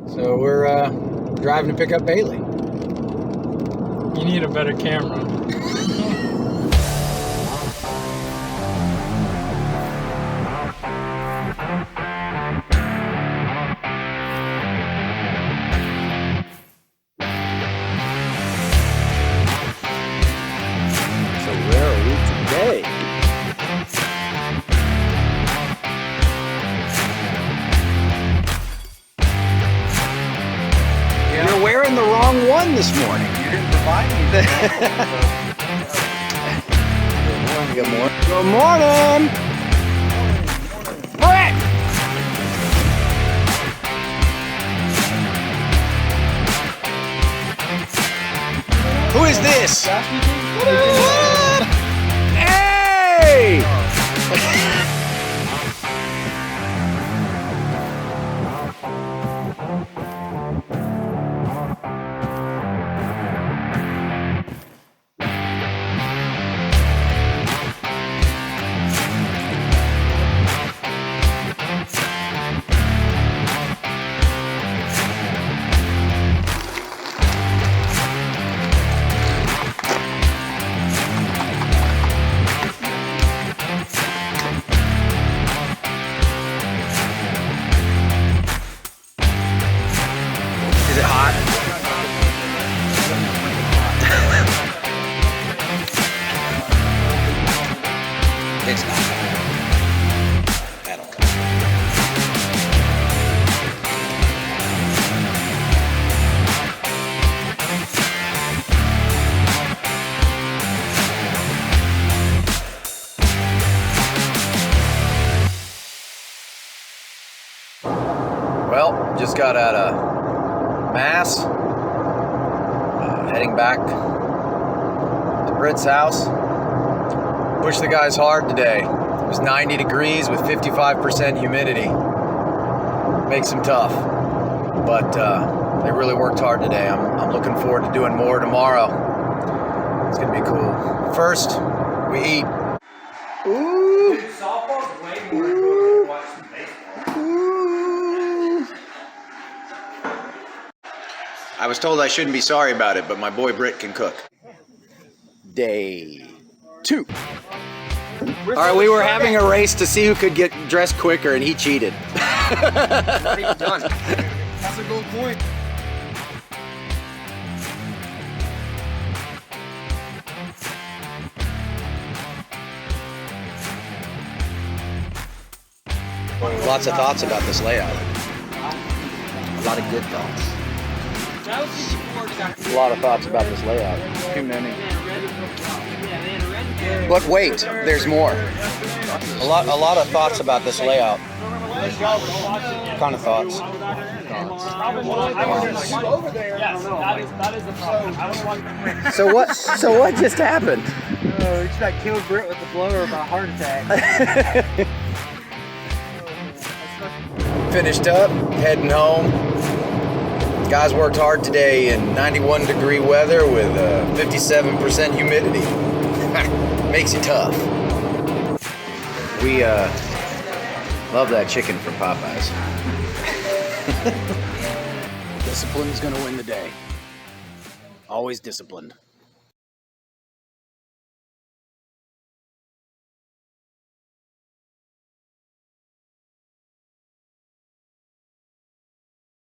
So we're driving to pick up Bailey. You need a better camera. So where are we today? You're wearing the wrong one this morning. You didn't provide me. Good morning. Good morning. Brett! Who is this? Hey! Is it hot? It's not at all. Well, just got out of Mass, heading back to Britt's house. Pushed the guys hard today. It was 90 degrees with 55% humidity. Makes them tough, but they really worked hard today. I'm looking forward to doing more tomorrow. It's gonna be cool. First, we eat. Ooh. Softball's way more enjoyable than watching baseball. Ooh. I was told I shouldn't be sorry about it, but my boy Britt can cook. Day 2. All right, we were having a race to see who could get dressed quicker, and he cheated. Not even done. That's a good point. Lots of thoughts about this layout. A lot of good thoughts. A lot of thoughts about this layout. Too many. But wait, there's more. A lot of thoughts about this layout. What kind of thoughts? So what just happened? Oh, we just got killed Britt with the blower by a heart attack. Finished up, heading home. Guys worked hard today in 91 degree weather with 57% humidity. Makes you tough. We love that chicken from Popeyes. Discipline's gonna win the day. Always disciplined.